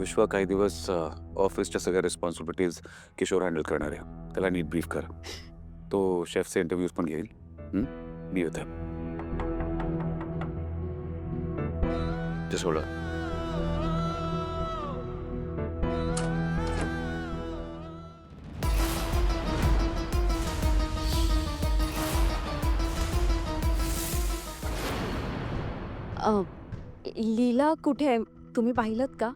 विश्वा काही दिवस ऑफिसच्या सगळ्या रिस्पॉन्सिबिलिटीज किशोर हँडल करणार आहे. त्याला नीट ब्रीफ कर. तो शेफचे इंटरव्ह्यूज पण घेईल. मी होते ते सोडं. लीला कुठे आहे? तुम्ही पाहिलत का?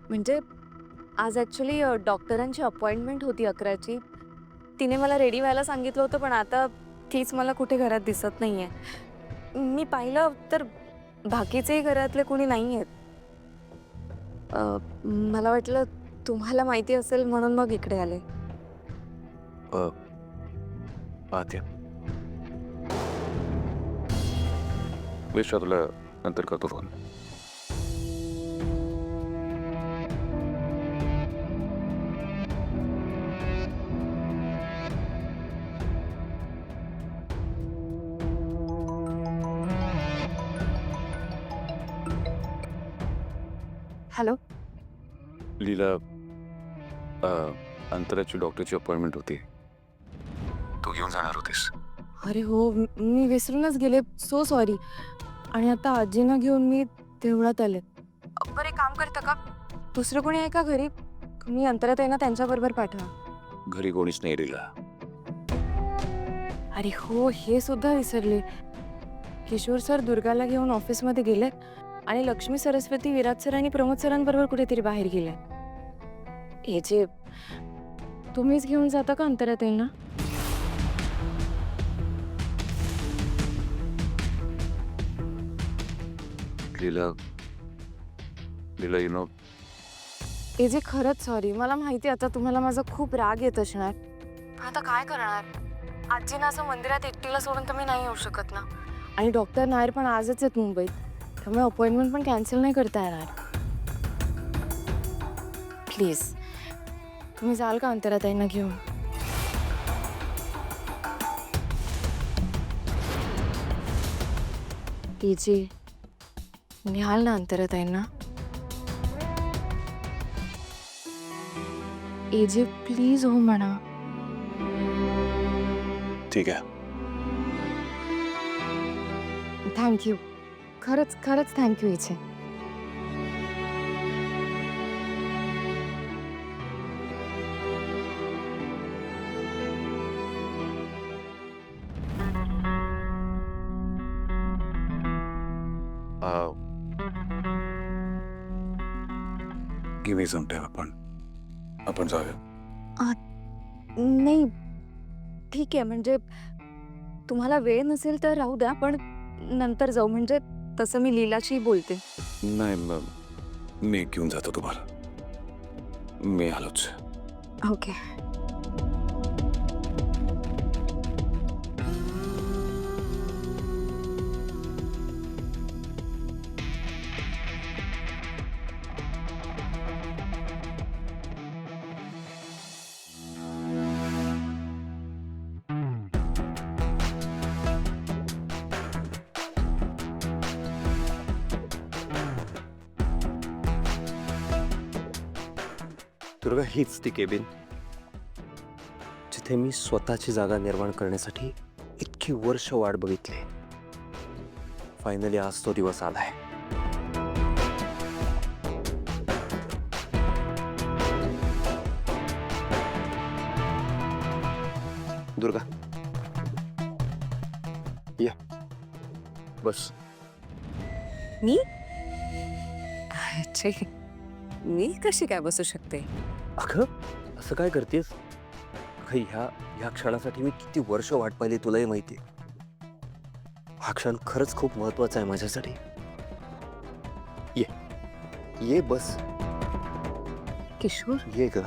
म्हणजे आज ॲक्च्युली डॉक्टरांची अपॉइंटमेंट होती 11ची. तिने मला रेडी व्हायला सांगितलं होतं, पण आता तीच मला कुठे घरात दिसत नाही आहे. मी पाहिलं तर बाकीचेही घरातले कोणी नाही आहेत. मला वाटलं तुम्हाला माहिती असेल म्हणून मग इकडे आले. पाहते विश्वा, तुला नंतर करतो फोन. हॅलो. लीला, अंतराची डॉक्टरची अपॉइंटमेंट होती. तू घेऊन जाणार होतीस. अरे हो, मी विसरूनच गेले. So sorry. आणि आता आजींना घेऊन मी देवळात आले. बरं, एक काम करता का? दुसरं कोणी आहे का घरी? मी अंतरात आहे ना, त्यांच्याबरोबर पाठवा. घरी कोणीच नाही लीला. अरे हो, हे सुद्धा विसरले. किशोर सर दुर्गाला घेऊन ऑफिसमध्ये गेले आणि लक्ष्मी, सरस्वती, विराट सर आणि प्रमोद सरांबरोबर कुठेतरी बाहेर गेले. हे जे तुम्हीच घेऊन जाता का अंतरात येईल ना? लीला, लीला, यू नो, हे जे खरंच सॉरी. मला माहिती आता तुम्हाला माझा खूप राग येत असणार. आता काय करणार? आजींना असं मंदिरात एकटीला सोडून तर मी नाही येऊ शकत ना. आणि डॉक्टर नायर पण आजच आहेत मुंबईत, त्यामुळे अपॉइंटमेंट पण कॅन्सल नाही करता येणार. प्लीज तुम्ही जाल का अंतराताईंना घेऊन? जी न्याल ना अंतराताईंना? एजे प्लीज हो म्हणा. ठीक आहे. थँक्यू. खरंच खरंच thank you AJ. Give me some time. आपण जाऊया. नाही, ठीक आहे. म्हणजे तुम्हाला वेळ नसेल तर राहू द्या, पण नंतर जाऊ. म्हणजे तसं मी लीलाशी बोलते. नाही, मी घेऊन जातो तुम्हाला. मी आलोच. ओके. दुर्गा, हीच ती केबिन जिथे मी स्वतःची जागा निर्माण करण्यासाठी इतकी वर्ष वाट बघितली. फायनली आज तो दिवस आलाय. दुर्गा, या बस. मी मी कशी काय बसू शकते? अगं, असं काय करतेस? अगं, ह्या क्षणासाठी मी किती वर्ष वाट पाहिली तुलाही माहिती. हा क्षण खरंच खूप महत्वाचा आहे माझ्यासाठी. ये ये बस. किशोर, ये ग.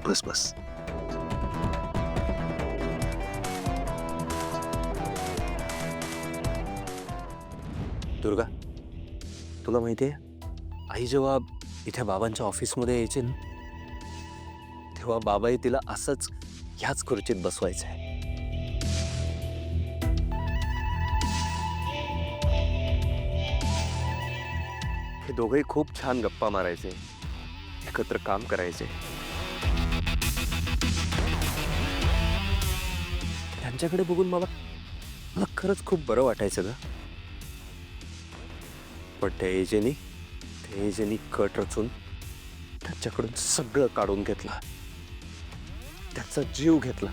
बस बस. दुर्गा, तुला माहितीये, आई जेव्हा इथे बाबांच्या ऑफिसमध्ये यायची ना, तेव्हा बाबाही तिला असंच ह्याच खुर्चीत बसवायचंय. दोघे खूप छान गप्पा मारायचे, एकत्र काम करायचे. त्यांच्याकडे बघून मला मला खरंच खूप बरं वाटायचं ग. पण त्या एजेनी कट रचून त्यांच्याकडून सगळं काढून घेतलं, त्याचा जीव घेतला.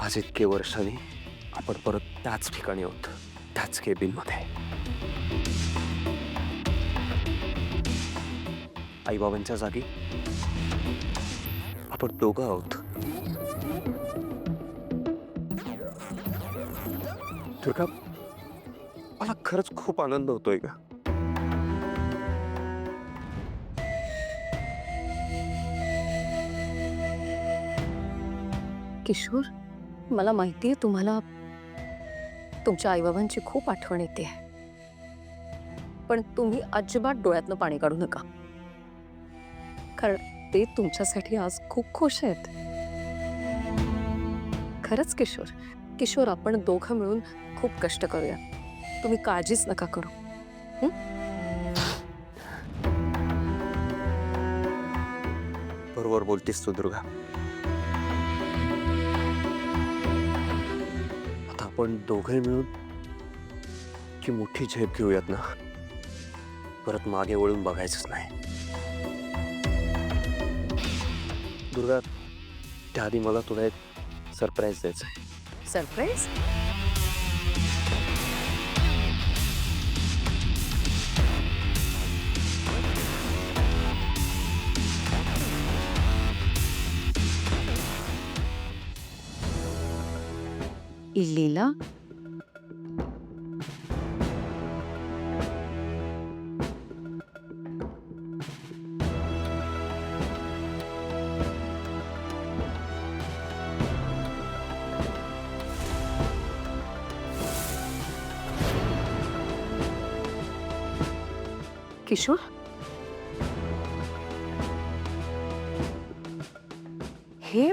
आज इतके वर्षांनी आपण परत त्याच ठिकाणी आहोत, त्याच केबिन मध्ये. आईबाबांच्या जागी आपण दोघं आहोत. दुर्गा, मला खरंच खूप आनंद होतोय का. किशोर, मला माहिती आहे तुम्हाला तुमच्या आईबाबांची खूप आठवण येते, पण तुम्ही अजिबात डोळ्यातनं पाणी काढू नका, कारण ते तुमच्यासाठी आज खूप खुश आहेत. खरंच किशोर, आपण दोघं मिळून खूप कष्ट करूया. तुम्ही काळजीच नका करू. बरोबर बोलतेस तू दुर्गा. आता आपण दोघे मिळून की मोठी झेप घेऊयात ना, परत मागे वळून बघायचंच नाही. दुर्गा, त्याआधी मला तुला एक सरप्राईज द्यायचं आहे. सरप्राईज? लीला, किशोर, हे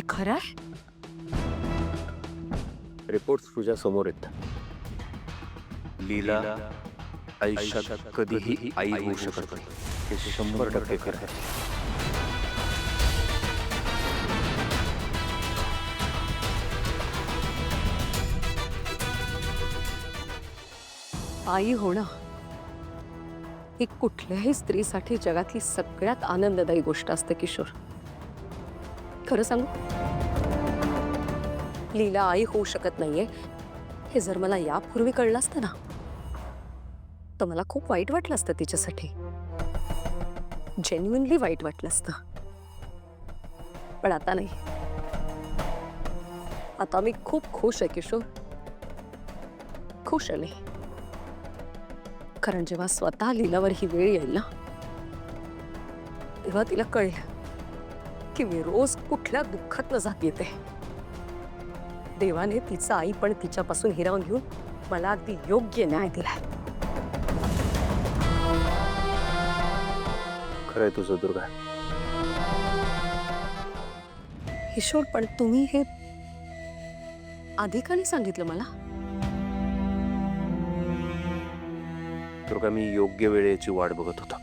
खरं आहे? रिपोर्ट्स तुझ्या समोर आहेत. लीला आयुष्यात कधीही आई होऊ शकत नाही, हे 100% खरं आहे. आई होणं ही कुठल्याही स्त्रीसाठी जगातली सगळ्यात आनंददायी गोष्ट असते किशोर. खरं सांगू, लीला आई होऊ शकत नाहीये हे जर मला यापूर्वी कळलं असतं ना, तर मला खूप वाईट वाटलं असतं तिच्यासाठी. जेन्युइनली वाईट वाटलं असतं. पण आता नाही. आता मी खूप खुश आहे किशोर, खुश आहे मी. कारण जेव्हा स्वतः लीलावर ही वेळ येईल ना, तेव्हा तिला कळेल की मी रोज कुठल्या दुःखातनं जात येते. देवाने तिचं आई पण तिच्यापासून हिरावून घेऊन मला अगदी योग्य न्याय दिलाय. खरंय तुझं दुर्गा. किशोर, पण तुम्ही हे आधी का नाही सांगितलं मला? दुर्गा, मी योग्य वेळेची वाट बघत होतो.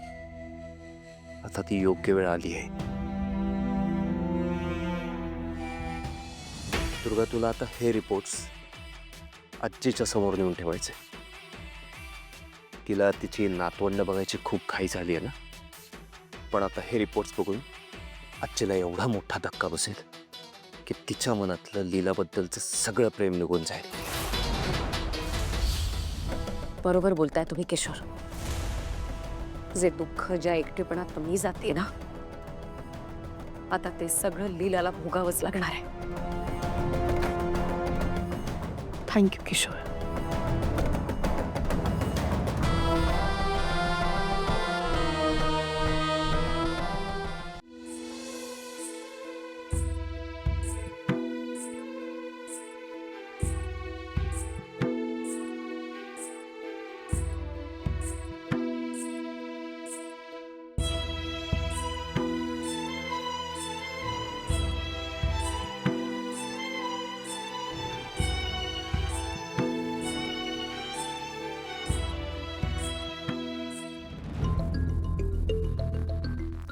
आता ती योग्य वेळ आली आहे. दुर्गा, तुला आता हे रिपोर्ट्स आजीच्या समोर नेऊन ठेवायचे. तिला तिची नातवंड बघायची खूप घाई झाली आहे ना, पण आता हे रिपोर्ट्स बघून आजीला एवढा मोठा धक्का बसेल की तिच्या मनातलं लीलाबद्दलचं सगळं प्रेम निघून जाईल. बरोबर बोलताय तुम्ही किशोर. जे दुःख, ज्या एकटेपणात मी जाते ना, आता ते सगळं लीलाला भोगावंच लागणार आहे. थँक्यू किशोर.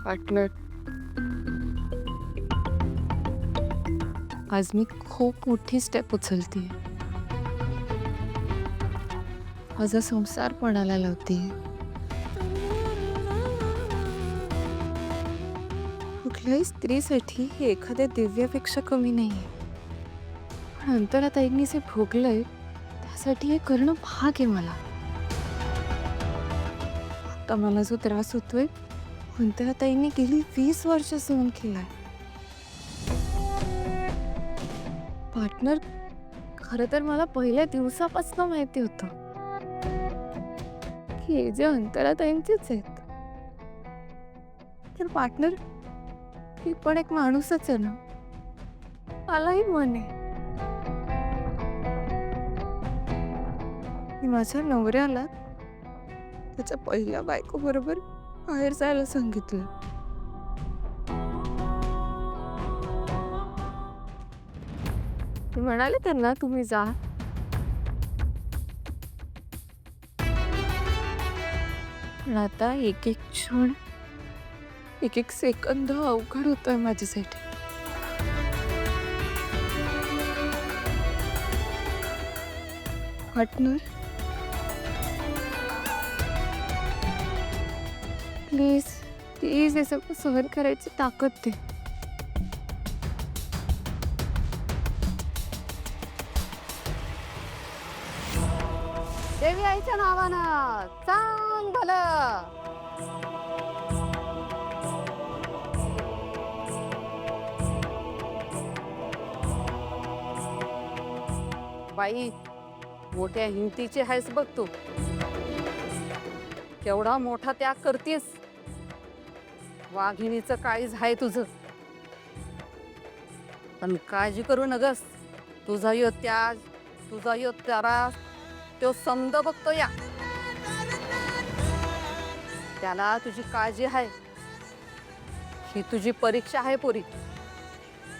पार्टनर, आज मी खूप मोठी स्टेप उचलते. माझा संसार पणाला लावते. कुठल्याही स्त्रीसाठी हे एखाद्या दिव्यापेक्षा कमी नाहीये. पण अंतराताईंनी जे भोगलंय त्यासाठी हे करणं भाग आहे मला. आता मला जो त्रास होतोय अंतराताईंनी गेली 20 वर्ष सहन केलाय. पार्टनर, खरं तर मला पहिल्या दिवसापासून माहिती होतं की हे जे अंतराताईंचेच आहेत. तर पार्टनर, मी पण एक माणूसच आहे ना, मलाही मन आहे. मी माझ्या नवऱ्याला त्याच्या पहिल्या बायको बरोबर बाहेर जायला सांगितलं. मी म्हणाले त्यांना, तुम्ही जा. पण आता एक एक क्षण, एक एक सेकंद अवघड होतोय माझ्यासाठी. पार्टनर, प्लीज प्लीज हे सगळं सहन करायची ताकद दे. देवी आईच्या नावानं चांग भलं. बाई, मोठ्या हिमतीची आहेस बघ तू. केवढा मोठा त्याग करतीस. वाघिणीचं काळीज आहे तुझं. पण काळजी करू नगस. तुझा यो त्याग, तुझा यो त्रास तो समद बघतो या. त्याला तुझी काळजी आहे. ही तुझी परीक्षा आहे पोरी.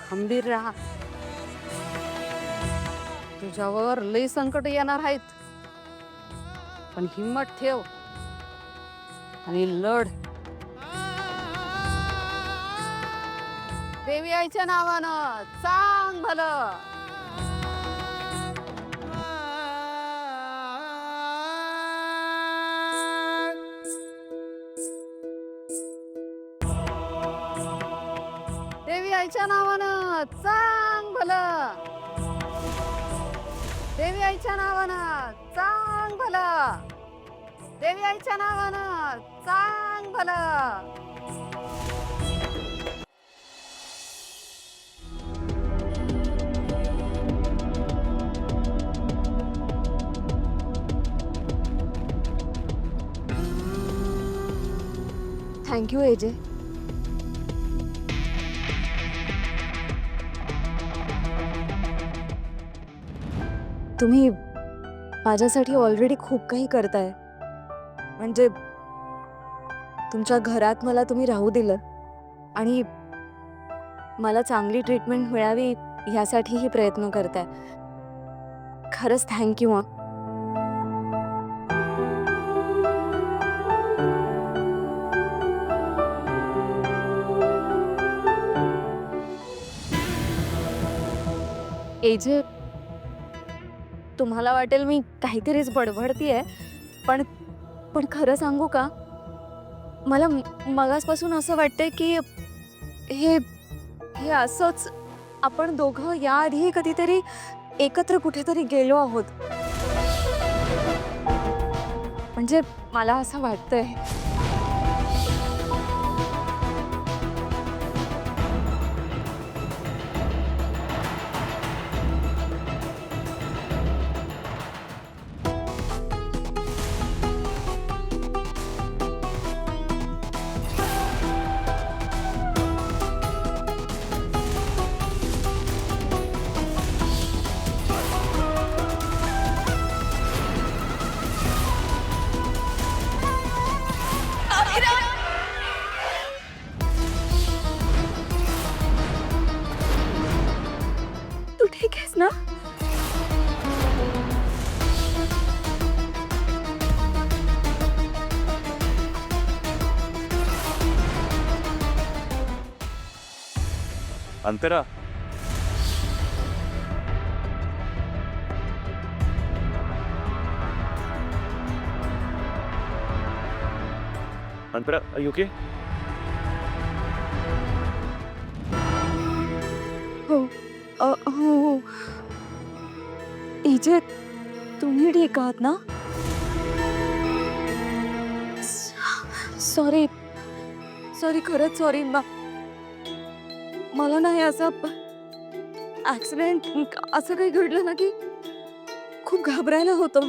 खंबीर राहा. तुझ्यावर लई संकट येणार आहेत, पण हिम्मत ठेव आणि लढ. देवी आईच्या नावानं चांग भलं. देवी आईच्या नावानं चांग भलं. देवी आईच्या नावानं चांग भलं. देवी आईच्या नावानं चांग भलं. Thank you AJ. तुम्ही माझ्यासाठी ऑलरेडी खूप काही करताय. म्हणजे तुमच्या घरात मला तुम्ही राहू दिलं आणि मला चांगली ट्रीटमेंट मिळावी ह्यासाठीही प्रयत्न करताय. खरंच थँक्यू. एजे, तुम्हाला वाटेल मी काहीतरीच बडबडतीये, पण पण खरं सांगू का, मला मगासपासून असं वाटतंय की हे हे असंच आपण दोघं याआधीही कधीतरी एकत्र कुठेतरी गेलो आहोत. म्हणजे मला असं वाटतंय. तू ठीक आहेस ना? अंतरा, अंतरा, are you okay? हो. इजे तुम्ही ठीक आहात ना? सॉरी खरंच सॉरी. मला नाही असं ऍक्सिडेंट असं काही घडलं ना की खूप घाबरायला होतं.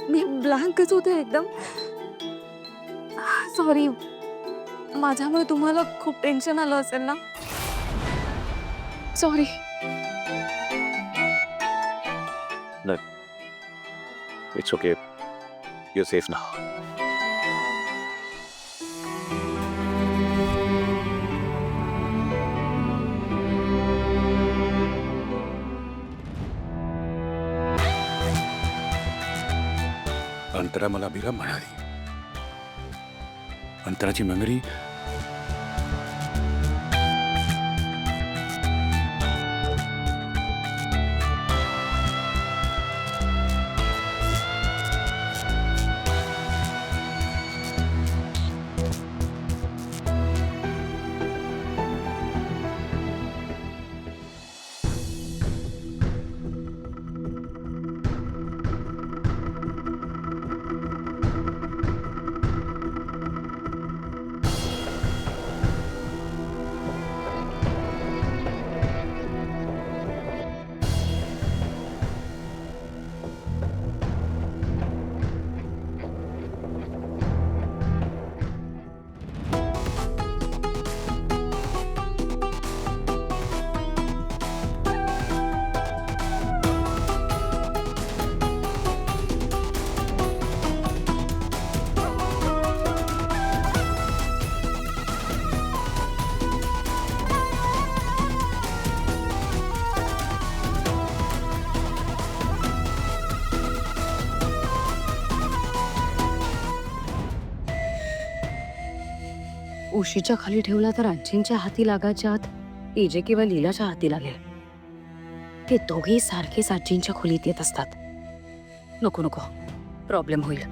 मी ब्लँकच होते एकदम. सॉरी, माझ्यामुळे तुम्हाला खूप टेन्शन आलं असेल ना. Sorry. It's okay. You're safe now. अंतरा मला अभिराम म्हणाली. अंतराची मेमरी उशीच्या खाली ठेवला तर आजींच्या हाती लागायच्या आत इजे किंवा लीलाच्या हाती लागेल. ते दोघेही सारखेच आजींच्या खोलीत येत असतात. नको नको, प्रॉब्लेम होईल.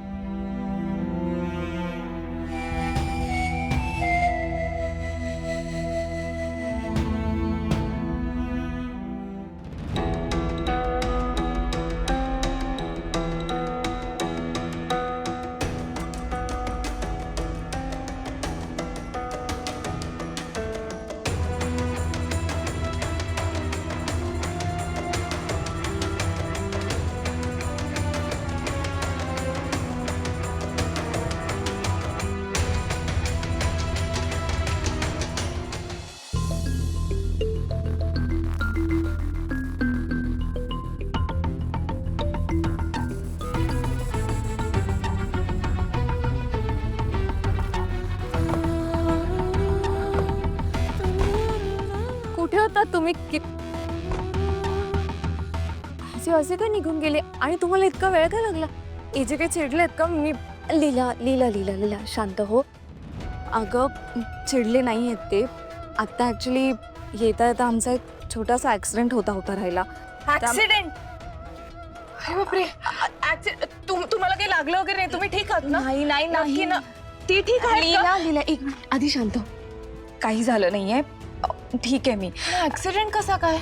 कुठे होता तुम्ही? असे का निघून गेले? आणि तुम्हाला इतका वेळ का लागला? इजे काही चिडलेत का? मी लीला शांत हो. अगं चिडले नाही आहेत ते. आता ऍक्च्युली येता येता आमचा एक छोटासा ऍक्सिडेंट होता राहिला. ऍक्सिडेंट? बापरे, तुम्हाला काही लागलं वगैरे नाही? तुम्ही ठीक आहात ना? नाही नक्की ना? ती ठीक आहे का? लीला एक मिनिट आधी शांत हो. काही झालं नाहीये, ठीक आहे मी. ऍक्सिडेंट कसा काय?